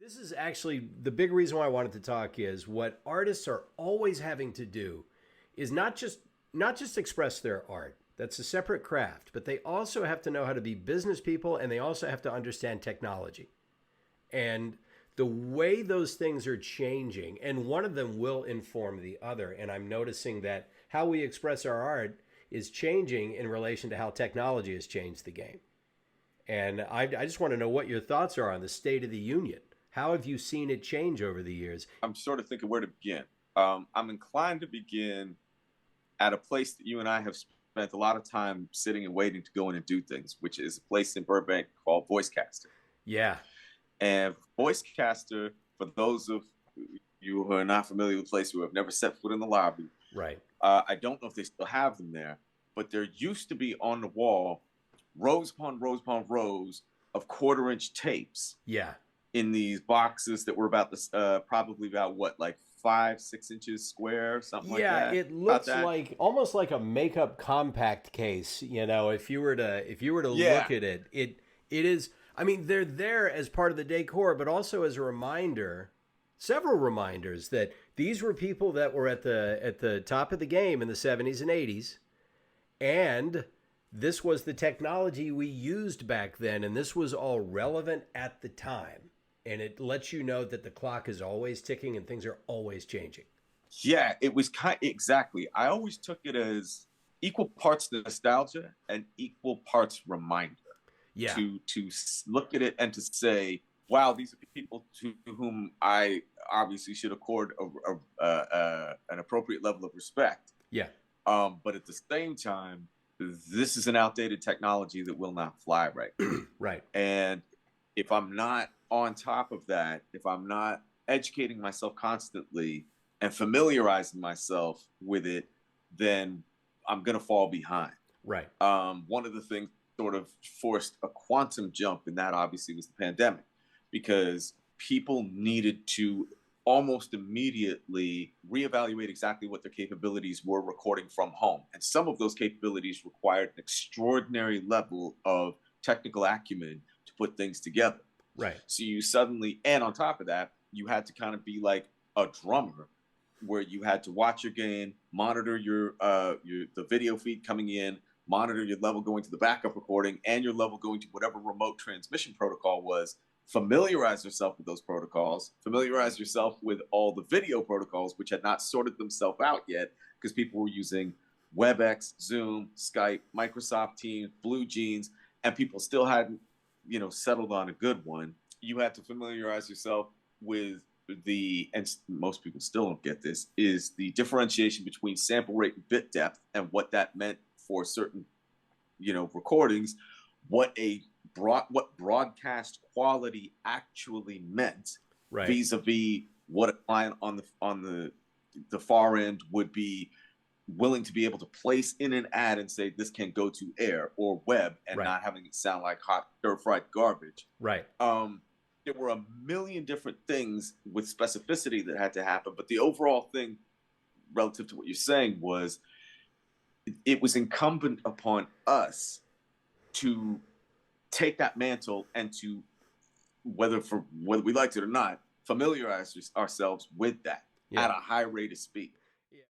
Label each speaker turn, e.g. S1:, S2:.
S1: This is actually the big reason why I wanted to talk is what artists are always having to do is not just express their art. That's a separate craft, but they also have to know how to be business people and they also have to understand technology. And the way those things are changing, and one of them will inform the other. And I'm noticing that how we express our art is changing in relation to how technology has changed the game. And I just want to know what your thoughts are on the State of the Union. How have you seen it change over the years?
S2: I'm sort of thinking where to begin. I'm inclined to begin at a place that you and I have spent a lot of time sitting and waiting to go in and do things, which is a place in Burbank called Voicecaster.
S1: Yeah,
S2: And Voicecaster, for those of you who are not familiar with the place, who have never set foot in the lobby,
S1: right.
S2: I don't know if they still have them there, but there used to be on the wall rows upon rows upon rows of quarter-inch tapes
S1: Yeah.
S2: in these boxes that were about this, probably about what, like 5, 6 inches square, something like
S1: Yeah,
S2: that.
S1: it
S2: About
S1: looks
S2: that.
S1: like almost like a makeup compact case, if you were to
S2: Yeah,
S1: look at it, it is. I mean, they're there as part of the decor, but also as a reminder, several reminders that these were people that were at the top of the game in the 70s and 80s, and this was the technology we used back then, and this was all relevant at the time. And it lets you know that the clock is always ticking and things are always changing.
S2: yeah, it was kind exactly. I always took it as equal parts nostalgia and equal parts reminder
S1: Yeah,
S2: to look at it and to say, wow, these are people to whom I obviously should accord an appropriate level of respect.
S1: yeah,
S2: But at the same time, this is an outdated technology that will not fly right now.
S1: right.
S2: And if I'm not on top of that, if I'm not educating myself constantly and familiarizing myself with it, then I'm going to fall behind.
S1: Right.
S2: One of the things sort of forced a quantum jump, and that obviously was the pandemic, because people needed to almost immediately reevaluate exactly what their capabilities were recording from home. And some of those capabilities required an extraordinary level of technical acumen to put things together.
S1: Right.
S2: So you suddenly, and on top of that, you had to kind of be like a drummer, where you had to watch your game, monitor your the video feed coming in, monitor your level going to the backup recording, and your level going to whatever remote transmission protocol was. Familiarize yourself with those protocols. Familiarize yourself with all the video protocols, which had not sorted themselves out yet, because people were using WebEx, Zoom, Skype, Microsoft Teams, Blue Jeans, and people still hadn't, settled on a good one. You had to familiarize yourself with and most people still don't get this, is the differentiation between sample rate and bit depth, and what that meant for certain, recordings, what broadcast quality actually meant,
S1: Right.
S2: vis-a-vis what a client on the far end would be willing to be able to place in an ad and say this can go to air or web, and
S1: Right.
S2: not having it sound like hot stir-fried garbage.
S1: Right.
S2: There were a million different things with specificity that had to happen, but the overall thing, relative to what you're saying, was it was incumbent upon us to take that mantle and to, whether we liked it or not, familiarize ourselves with that
S1: Yeah.
S2: at a high rate of speed.